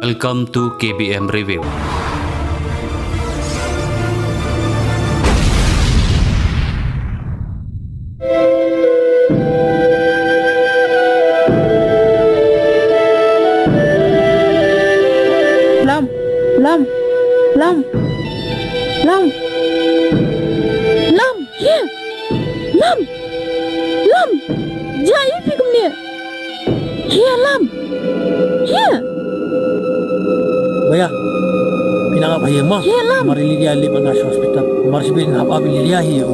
Welcome to KBM Review. Lam, jaya fikum ni. Here, Lam. Here. Baya, pinang apa ya mah? Here, Lam. Mari lihat di mana hospital. Mari sebelum apa lihat hiu.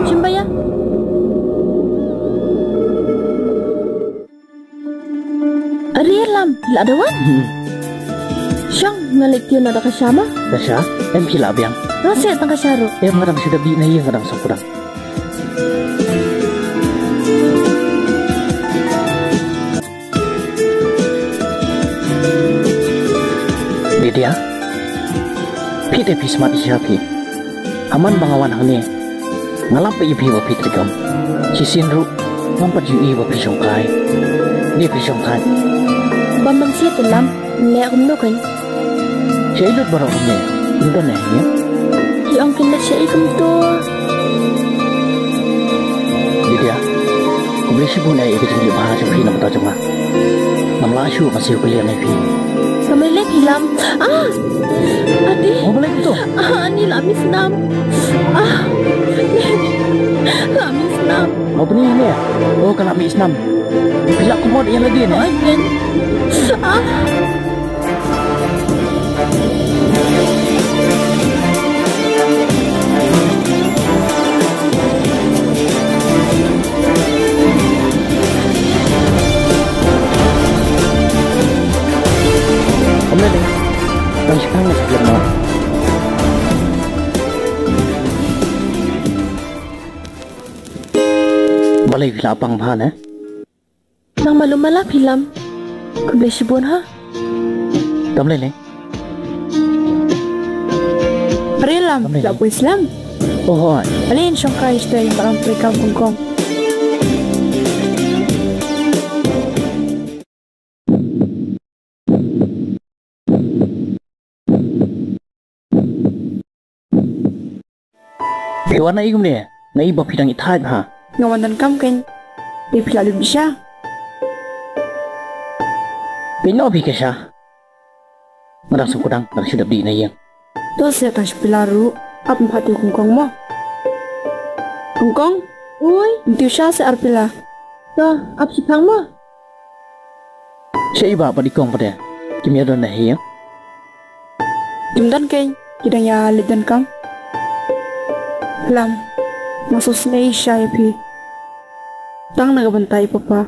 Cimbaya. Ari Lam, la ada wan. Syang ngalik dia nak kasama. Dasha, kila biang. Rasa tangka syaru. Ngadang sudah bi naik ngadang sempurna. Dia, pite pismat siapi. Aman bangawan hane. Ngalap ibi wa pitrigam. Sisin ru ngampat yu wa pisongkai. Dia pisongkai. Bambang siya telam, le akum no kay. Siya ilut barang kami. Inda na ya. Yang kena siya ikum to. Dia, kumli si bunay ikut di bahasa pi nama ta jama. Namla syu masih kuliah nabi. Kami lagi Lam. Adik. Oh boleh gitu. Ni Lamis Nam. Lamis Nam. Oh benih ni ya. Oh kalau mi Islam. Bila aku mau yang lagi ni. Ayen. Dan sekarang sebelum mau balik bila abang bahan Nang malu malah film Kumble sibun ha tak boleh ni Lam Labu Islam oh hai Alin syongkai isteri barang perikam kongkong Kewan na igum ni na iba pidang itahad ha Ngawan dan kam kan Di pilalu bisa Pino bi kesha Ngadang sungkudang ngadang sudah di na yang To siya tas pilaru Ap mpati kongkong mo Kongkong Uy Intiu siya sa arpila To ap sipang mo Siya iba apa di kong pada Kimia don na hiya Imdan kan Kidang ya lidan kam Lam, masuk sini siya pi. Tang nagabantai papa.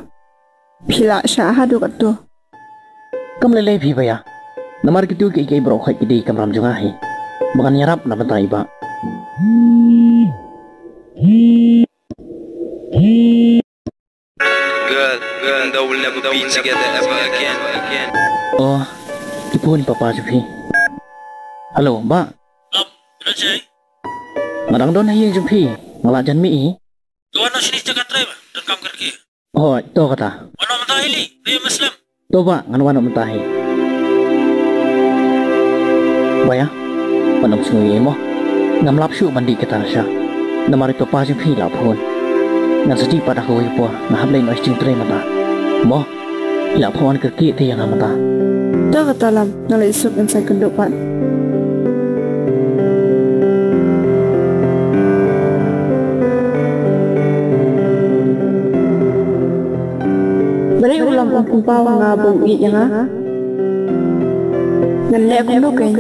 Pila siya hadu kato. Kam lele pi baya Namar gitu ke ikai bro khai kidi kam ram jungahi Makan nyarap na bantai ba Girl, and I will never be together ever again. Oh Ipun papa jupi Halo ba Rajai, Ngadang don na hiya jupi Ngalak jan mi tuan nak sini jaga drive dan kam kerja. Oh to kata Mana mentah ini? Dia Muslim. To ba nganwan mentahi Baya Panam sungui mo Ngam lap syu mandi kita sya Namari to pa jupi lap hon Ngan sedi pada hoi po Ngahab lain ois jing tre mata Mo Lap hon kerki te yang mata To kata Lam, nalai sup yang saya kendupan. Beri ulam kampung pawang ngabung i yang ha. Ngan le aku no kan.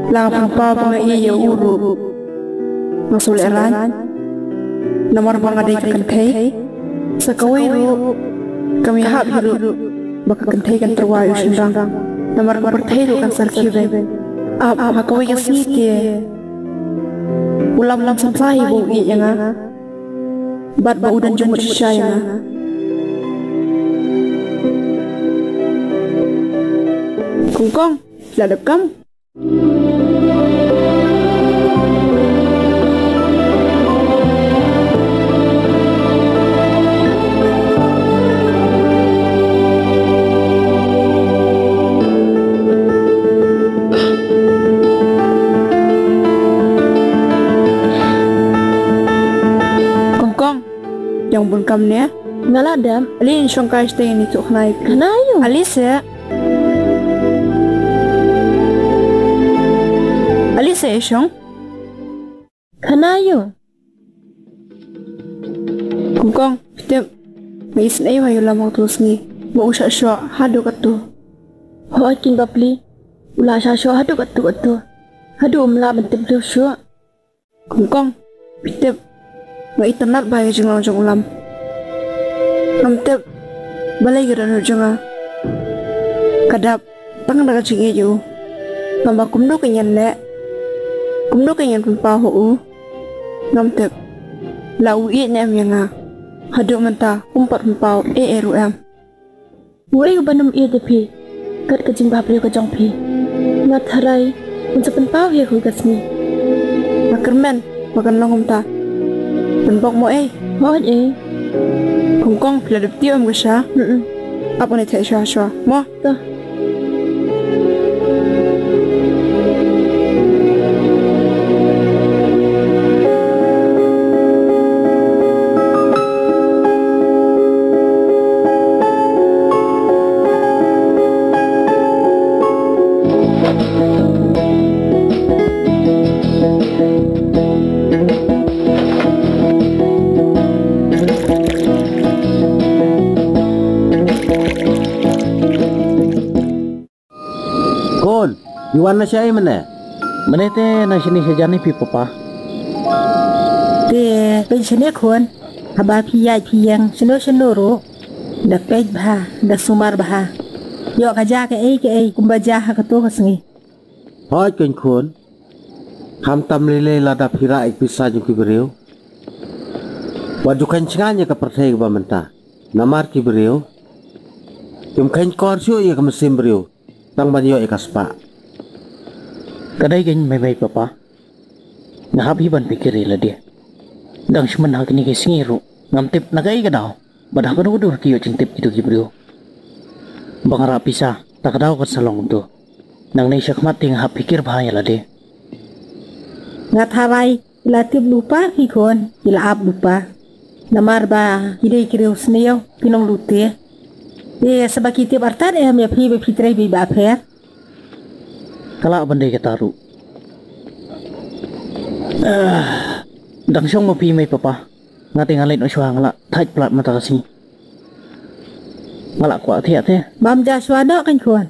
Lang kampung pawang i ya uru. Masul eran. Nomor pangadai kan kai. Sakawai ru. Kami hab hiru. Baka kan kai kan terwayu sindang. Nomor bertai ru kan sarkiwe. Hakawai kan siti. Ulam sampai bu i yang ha. Bat bau dan jumut syaya yang ha. Kongkong, ladap kam. bun kam ne Ngaladam. alin shong kai stay ni tu khnai Kanayo. Alice shong Kanayo. kong pite mai snai wa yula mo tu sngi mo usha sho hadu katu Hoy king bapli. Ula sha sho hadu katu. Hadu umla bentip lu sho. kong pite mai tanat ba jong jong ulam namte balai gara jonga kadap tang daga chinge ju namba kumdo kenyan pun pa ho namte lau i nem yanga hadu menta umpat pau eru em Wei ubanum ia depi. Kat kajing bapli ka jong pi. Ngat harai. Unsa penpau he hu gasni. makermen makan longom ta penpok mo Hoy kong pila dep tiom gasa apa ni thai sha mo Ta. Kon, Iwan na siya mana? Menete na sini sejani pi papa. Teเป็นชนิดคนหาบาพี่ใหญ่พี่ยังชโนรู้ดักเป็ดบ้าดักสุมารบ้ายอกขจาke aiกุมบาจาหากตัวกสงี Hoi ken kon. Ham tam lele lada phira ik pisa jung ki beriu. Waju kan chinganya ka perthai ba menta. Namar ki beriu. Kum kan kor sio ya ka mesim beriu. Tang banyo ikaspa. Kadai gen mai papa. Ngahap hiban pikir la dia. Dang cuman hak ni ke singiru. Ngam tip nagai ka daw. Badah ka udur kiyo cing tip itu gibrio. Bangara pisa tak daw ka salong tu. Nang nei syakmat ting hap pikir bahaya la dia. Ngatharai ila tip lupa ki kon ila ab lupa. Namar ba hidai kireu sneo pinong lute. Sebab kita bertar ya phi be fitrai be ba pher. Kala bandai ka taru. Dang syong mapi mai papa. Ngating alait no syang la thaj plat mata kasi. Ngala kwa thia the. Bam ja swada kan kon.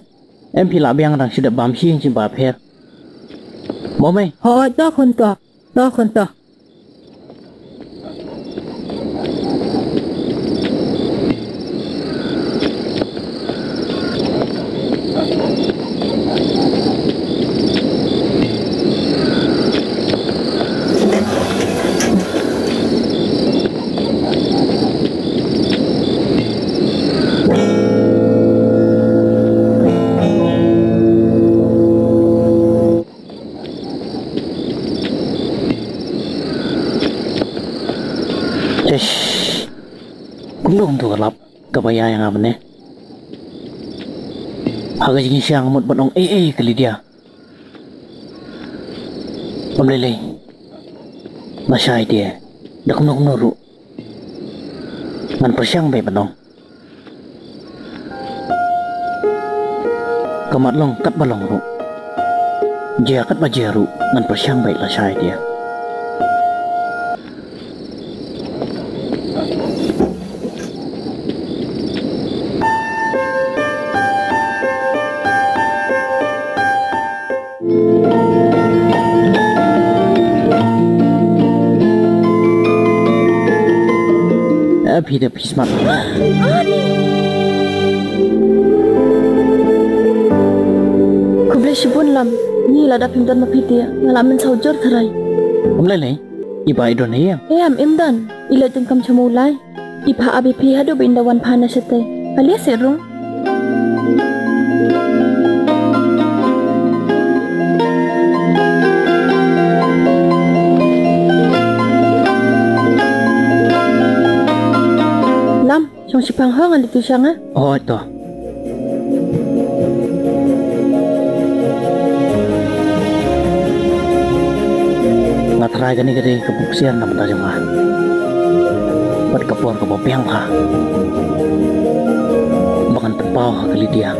Em phi la biang dang sida bam hing chin ba pher. Mo mai. Ho to kon to. Kulung tu kalap kabaya yang apa ni? Harga jing siang mut batong kali dia. Pemlele. Masai dia. Dak nuru. Ngan persiang bay batong. Kamat long kat balong ru. Jia kat bajeru ngan persiang bay la sai dia. Phi de pismat. Kuble shibun lam. Ni lada pimdan mapiti ngalamin saujur tharai. Lele. Iba idon ya. Am imdan. Ila tengkam chamulai. Ipa abi phi hadu bindawan phana sete. Alia serung. Trong sipang hong ali tu siang ah. Oh itu. Ngatrai gani gede kebuksian nam tajam ah. Buat puan ke bopiang ha. Bangan penpau ha kali dia.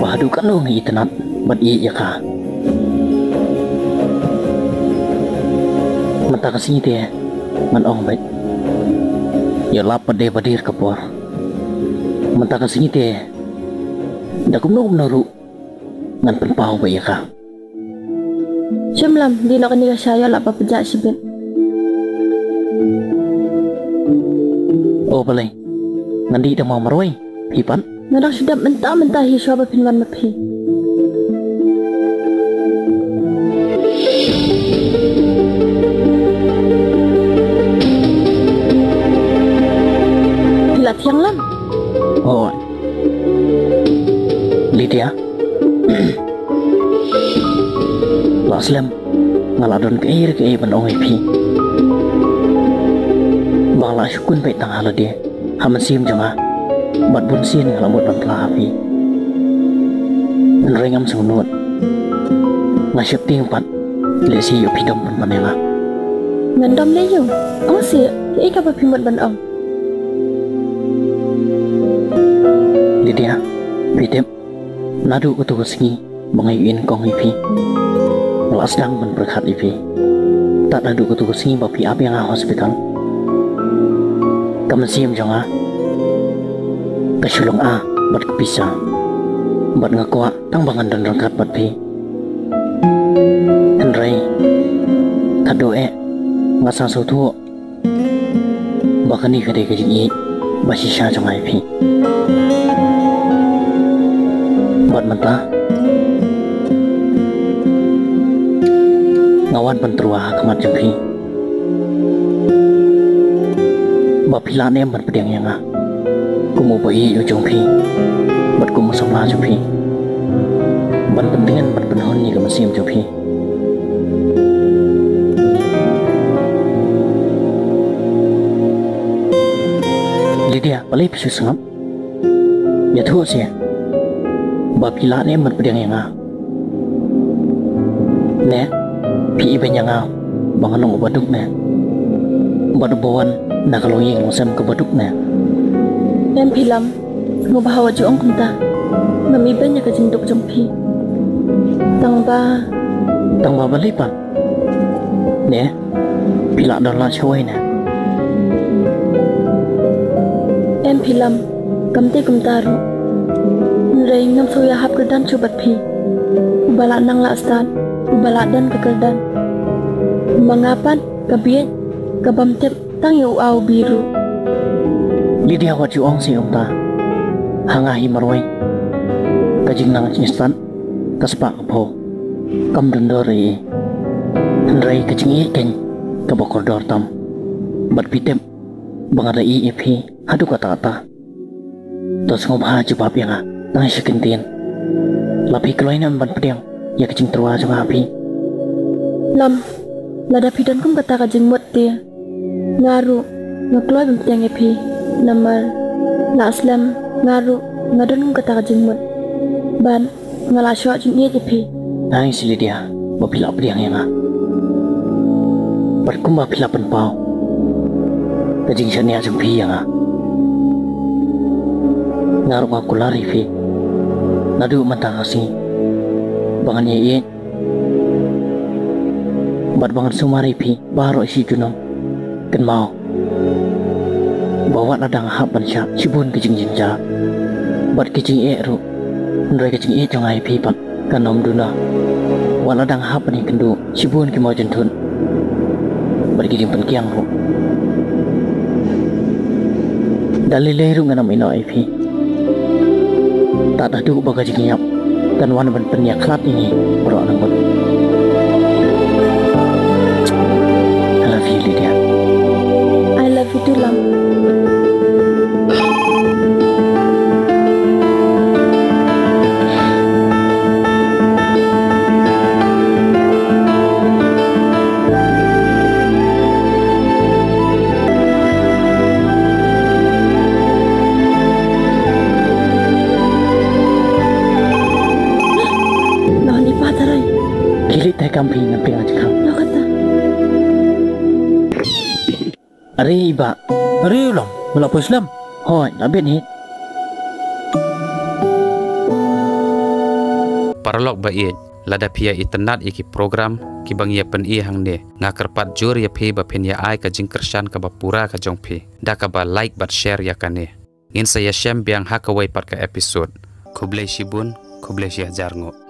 Bahadu kan lo ngi tenat bat i ya ka. Mata kasih dia man ong baik. Ya lap pada badir kapor. Mata kasih dia. Dah kumno naru ngan penpau baik ya ka. Syamlam di nak ni saya lah apa pejak sibin. Oh balai. Nandi dah mau maroi. Hipan. Nadak sudah mentah-mentah hi syaba pinwan mapi. Hilat yang lam. Oh. Lydia. Laslam ngaladon ke air ban ong pi. Bangla syukun baik tang hala dia. Haman sim janga. Bat bun sin ngalamut ban tla api. Rengam sunut. Ngasyap ting pat. Lesi yo pidom ban panela. Ngandam le yo. Ong si ke ka pimot ban ong. Lydia. Pidem. Nadu utu singi bangayuin kong ipi. Wala sedang berkat ipi. Tak nadu utu singi bapi api yang hospital. Kamu siam jangan. Kesulung a bat kepisah. Bat ngakwa tang bangan dan rangkat bat pi. Henry. Kadoe ngasa sutu. Bahkan ni kadai kejing basi sya jangan ipi. Bat mentah. Ngawan penteruah kemat jempi. Bapila nem ban pedang yang ah. Kumu bayi ujung pi. Bat kumu semla jempi. Ban pentingan ban penhon ni kemesim jempi. Lydia balai pisu sengap. Ya tu sih. Bapila nem ban pedang yang ah. Ne. Pi iben yang ngau banganong baduk na badubawan nakaloying masam ke baduk na Em pilam ngubahawa juong kunta mamiben nya ka jinduk jompi tang ba balipan ne pila dala choi na em pilam kamte kumtaru nrei ngam soya hap kedan chubat pi ubala nang la stan ubala dan kekerdan mangapan kabiet kabamtep tang yu au biru Lydia wat juong si ta hangahi marwai kajing nang instan kaspa kapo kam dendori nrai kajing i ken kabokor dor tam bat pitem bangada i epi hadu kata tos ngobha jebab yang nang sikentin lapi kloinan ban pedang ya kecing terwa jong api lam lada pidan kum kata kajing mut dia ngaru ngakloi benteng epi namar la aslam ngaru ngadon kum kata kajing mut ban ngala syok jing ie epi nai sili dia bapila pedang yang berkum bapila penpau kajing syania jempi yang ngaru ngakulari fi nadu mantangasi bangan ye bat bangan sumari pi baro si junong ken mau bawa ladang hap ban sya sibun kejing jinja bat kejing ru ndrai kejing jong ai pi pat kanom duna wala dang hap ni kendu sibun ki mau jentun bat kejing pen kiang ru dalile ru nganam ino ai pi tak ada baga jing yap dan wan ban penyak klat ini bro anamut I love you Lydia I love you too lam Kilit tay kamping ng pingat kam. Lo kata Ari iba. Ari ulam, wala po Islam. Hoy, labit hit. Paralog ba iet, lada pia itenat iki program kibang ia pen i hang ne ngakerpat jur ya phi ba pen ya ai ka jingkersan ka ba pura ka jong phi da ka ba like bat share ya kane in saya shem biang hakawai pat ka episode kublai shibun kublai shi hajar ngo